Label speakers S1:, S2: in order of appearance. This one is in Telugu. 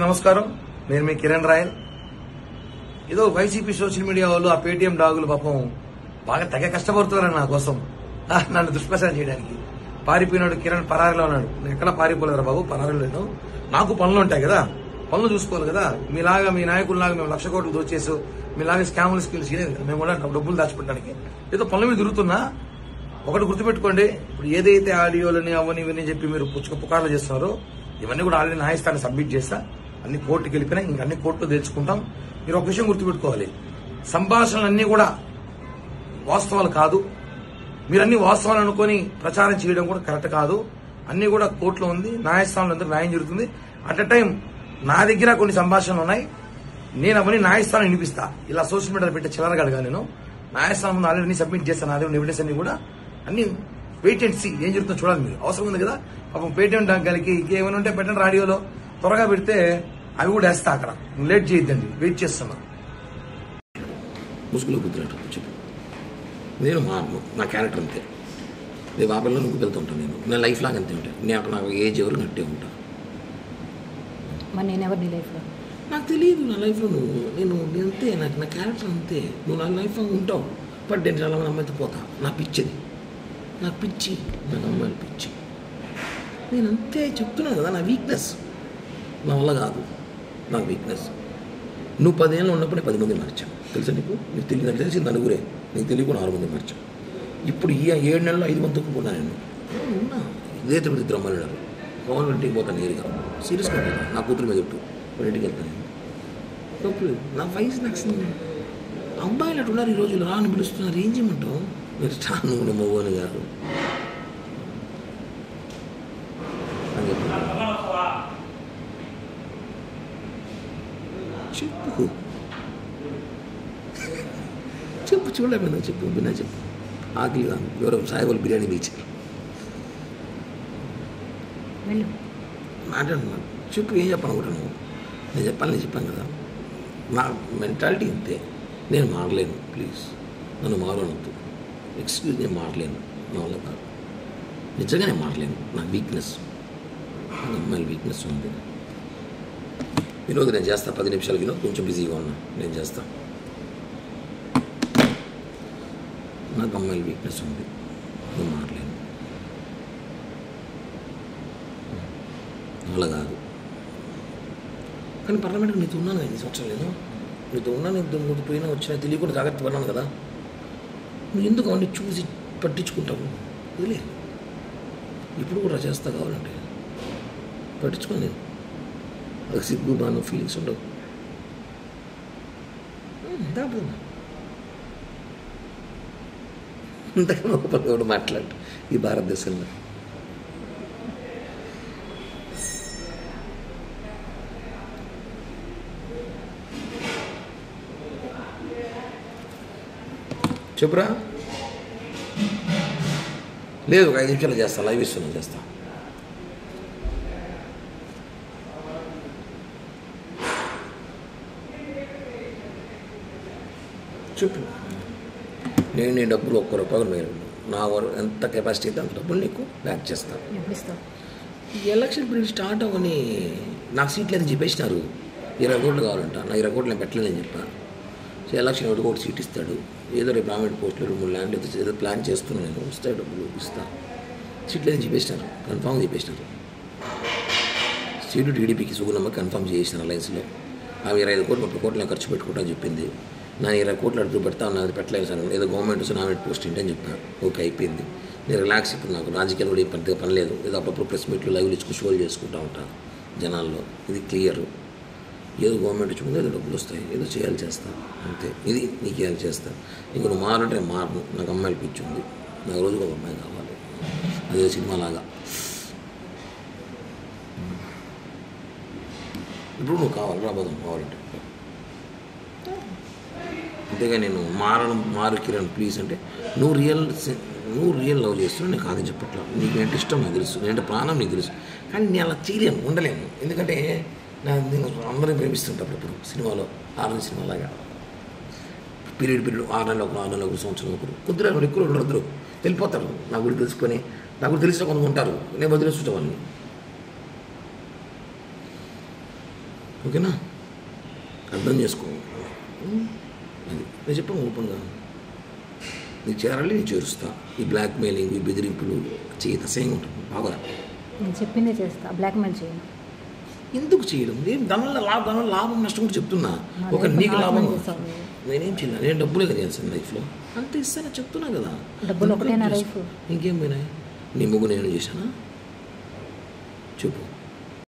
S1: నమస్కారం, నేను మీ కిరణ్ రాయల్. ఏదో వైసీపీ సోషల్ మీడియా వాళ్ళు ఆ పేటీఎం డాగులు పాపం బాగా తెగ కష్టపడుతున్నారని నా కోసం నన్ను దుష్ప్రచారం చేయడానికి. పారిపోయినాడు కిరణ్ పరారిలో ఉన్నాడు. నేను ఎక్కడ పారిపోలేదురా బాబు, పరారిలో లేను. నాకు పనులు ఉంటాయి కదా, పనులు చూసుకోవాలి కదా. మీలాగా మీ నాయకుల్లాగా మేము 1,00,000 కోట్లు దోచేసు మీలాగా స్కాములు స్కిల్స్ చేయలేదు కదా. మేము కూడా డబ్బులు దాచిపెట్టడానికి ఏదో పనుల మీద తిరుగుతున్నా. ఒకటి గుర్తుపెట్టుకోండి, ఇప్పుడు ఏదైతే ఆడియోలని అవన్నీ ఇవన్నీ చెప్పి మీరు పుకార్లు చేస్తున్నారో ఇవన్నీ కూడా ఆల్రెడీ న్యాయస్థానం సబ్మిట్ చేస్తా. అన్ని కోర్టుకి వెళ్ళిపోయినాయి, ఇంక అన్ని కోర్టులో తెచ్చుకుంటాం. మీరు ఒక విషయం గుర్తుపెట్టుకోవాలి, సంభాషణలన్నీ కూడా వాస్తవాలు కాదు. మీరు అన్ని వాస్తవాలు అనుకుని ప్రచారం చేయడం కూడా కరెక్ట్ కాదు. అన్ని కూడా కోర్టులో ఉంది, న్యాయస్థానంలో అందరూ న్యాయం జరుగుతుంది. అట్ అ టైం నా దగ్గర కొన్ని సంభాషణలు ఉన్నాయి, నేను అవన్నీ న్యాయస్థానం వినిపిస్తా. ఇలా సోషల్ మీడియాలో పెట్టే చిల్లరగా అడగా నేను న్యాయస్థానం ముందు ఆల్రెడీ సబ్మిట్ చేస్తాను. నా దగ్గర ఎవిడెన్స్ అన్ని కూడా అన్ని వెయిట్ అండ్ సీ ఏం జరుగుతుందో చూడాలి. మీరు అవసరం ఉంది కదా. పాపం పేటీఎం డాగ్గాలకి ఇంకేమైనా ఉంటే పెట్టండి, రాడియోలో త్వరగా పెడితే అవి కూడా వేస్తా. అక్కడ లేట్ చేయొద్దండి, వెయిట్ చేస్తున్నా.
S2: ముసుగులో కుదిరేట చెప్పు. నేను నా క్యారెక్టర్ అంతే. రేపు ఆ పిల్లలు నువ్వు వెళ్తూ ఉంటాను. నా లైఫ్ లాగా అంతే ఉంటాయి. నేను నాకు ఏజ్ ఎవరు నట్టే ఉంటా.
S3: మరి నేను ఎవరు నీ లైఫ్లో?
S2: నాకు తెలియదు నా లైఫ్లో నేను అంతే. నాకు నా క్యారెక్టర్ అంతే. నువ్వు నా లైఫ్లో ఉంటావు. బట్ నేను చాలా మంది అమ్మాయితో పోతా. నా పిచ్చిది, నాకు పిచ్చి, నాకు అమ్మాయిలు పిచ్చి. నేను అంతే చెప్తున్నాను కదా. నా వీక్నెస్ నా వల్ల కాదు, నా వీక్నెస్. నువ్వు 10 ఏళ్ళు ఉన్నప్పుడే 10 మంది మార్చావు తెలుసా నీకు? నాకు తెలిసి నలుగురే, నీకు తెలియకుండా 6 మంది మార్చావు. ఇప్పుడు ఈ 7 నెలల్లో 5 మంది తక్కువ నేను ఉన్నా. ఇదే తిరుపతి ఇద్దరు అమ్మాయిలు ఉన్నారు. పవన్ ఇంటికి పోతాను నేరుగా, సీరియస్గా పోతాను. నా కూతురు మీద పెట్టు, వాళ్ళ ఇంటికి వెళ్తాను నేను. తప్పు నా వయసు నాకు అబ్బాయిలు అటు ఉన్నారు. ఈ రోజులు రాని పిలుస్తున్నారు. ఏం చేయమంటావు? మీరు చాలా నువ్వు మవ్వని గారు చెప్పు చెప్పు చూడలేకపోయినా చెప్పు. బిన్నా చెప్పు. ఆకలి ఎవరో సాయి వాళ్ళు బిర్యానీ పిలిచారు. మాట్లాడుతున్నాను చెప్పు. ఏం చెప్పాను కూడా నువ్వు? నేను చెప్పాను కదా. నా మెంటాలిటీ అంతే. నేను మారలేను. ప్లీజ్ నన్ను మారనొద్దు. ఎక్స్క్యూజ్, నేను మారలేను. నా వల్ల కాదు. నిజంగా నేను మారలేను. నా వీక్నెస్, నా అమ్మాయిల వీక్నెస్ ఉంది. వినోద్ నేను చేస్తా. 10 నిమిషాలు వినోద్, కొంచెం బిజీగా ఉన్నా, నేను చేస్తా. నాకు అమ్మాయిల వీక్నెస్ ఉంది, నేను మారలేను. అలా కాదు. కానీ పార్లమెంట్కి నీతో ఉన్నాను 5 సంవత్సరాలు. నేను నీతో ఉన్నాను. నువ్వు పోయినా వచ్చినా తెలియకుండా జాగ్రత్త పడినాను కదా. నువ్వు ఎందుకు అవన్నీ చూసి పట్టించుకుంటావు? వదిలే. ఇప్పుడు కూడా చేస్తా కావాలంటే పట్టించుకోను నేను. అది సిగ్గు బాగా ఫీలింగ్స్ ఉండవు. అంతకన్నా ఒక పని కూడా మాట్లాడు ఈ భారతదేశంలో. చెప్పురా. లేదు, ఒక 5 నిమిషాలు చేస్తా. లైవ్ ఇస్తున్నా, చేస్తా. చెప్పు. నేను డబ్బులు ₹1 మీరు నా ఎంత కెపాసిటీ అయితే అంత డబ్బులు నీకు బ్యాక్ చేస్తాను. ఈ ఎలక్షన్ పీరియడ్ స్టార్ట్ అవ్వని నాకు సీట్లు అని చెప్పేసినారు. 20 కోట్లు కావాలంట. నా 20 కోట్లు నేను పెట్టలేదని చెప్పాను. సో ఎలక్షన్ 1 కోటి సీట్ ఇస్తాడు. ఏదో రేపు గవర్నమెంట్ పోస్టులు 3 ల్యాండ్ ఏదో ప్లాన్ చేస్తున్నాను నేను. వస్తాయి డబ్బులు ఇస్తాను. సీట్లు అని చెప్పేసినారు, కన్ఫామ్ చెప్పేసినారు. సీటు టీడీపీకి సుగుణమ్మ కన్ఫామ్ చేసినారు అలయన్స్లో. ఆమె 25 కోట్లు 30 కోట్లు నేను ఖర్చు పెట్టుకుంటాను చెప్పింది. నా 20 కోట్లు అడుగు పెడతా ఉన్నది, పెట్టలేదు సార్. ఏదో గవర్నమెంట్ నామినేట్ పోస్ట్ ఏంటని చెప్పాను. ఓకే, అయిపోయింది. నేను రిలాక్స్. ఇప్పుడు నాకు రాజకీయాలు కూడా పెద్దగా పని లేదు. ఏదో అప్పుడప్పుడు ప్రెస్ మీట్లు లైవ్లు ఇచ్చుకుని షోలు చేసుకుంటూ ఉంటాను జనాల్లో. ఇది క్లియర్. ఏదో గవర్నమెంట్ ఇచ్చుకుంటే ఏదో డబ్బులు వస్తాయి, ఏదో చేయాలి చేస్తాను అంతే. ఇది నీకు చేయాలి చేస్తాను. ఇంక నువ్వు మారంటే నేను మారను. నాకు అమ్మాయిలు పిచ్చి ఉంది. నాకు రోజుకు ఒక అమ్మాయి కావాలి. అదే సినిమాలాగా. ఇప్పుడు నువ్వు కావాలి, రాబోదాం కావాలంటే. అంతేగా నేను మారు కిరణ్ ప్లీజ్ అంటే నువ్వు రియల్ లవ్ చేస్తున్నావు. నేను కాదని చెప్పట్లా. నీకు ఏంటి ఇష్టం నాకు తెలుసు, నేనంటే ప్రాణం నీకు తెలుసు. కానీ నేను అలా చేయలేను, ఉండలేను. ఎందుకంటే నేను అందరినీ ప్రేమిస్తుంటా. అప్పుడు సినిమాలో 6 నెలల సినిమాలాగా పీరియడ్ 6 నెలలు ఒకరు, 6 నెలలు ఒకరు, సంవత్సరం ఒకరు. కొద్దిగా ఎక్కువ ఉండరు, వెళ్ళిపోతారు. నా గురించి తెలుసుకొని, నా గురించి తెలిసిన కొంతమంది ఉంటారు. నేను వదిలేస్తుంటా వాళ్ళని. ఓకేనా? అర్థం చేసుకో. అది నేను చెప్పాను ఓపెన్గా, నీకు చేరాలి, నేను చేరుస్తా. ఈ బ్లాక్ మెయిలింగ్, ఈ బెదిరింపులు చేత అసహ్యంగా ఉంటుంది బాగా.
S3: నేను చెప్పిందే చేస్తా, బ్లాక్మెయిల్ చేయను.
S2: ఎందుకు చేయడం? ఏం దానివల్ల లాభం నష్టం కూడా చెప్తున్నా. ఒక
S3: life
S2: నీకు లాభం,
S3: నాశనం చేస్తావు నువ్వు.
S2: నేనేం చేయలే, నేను డబ్బులే కదా చేస్తాను లైఫ్లో, అంతే ఇస్తాను చెప్తున్నా కదా.
S3: డబ్బులు ఒకటేనా లైఫ్?
S2: ఇంకేం పోయినాయి? నీ ముగ్గు నేను చేశానా చెప్పు.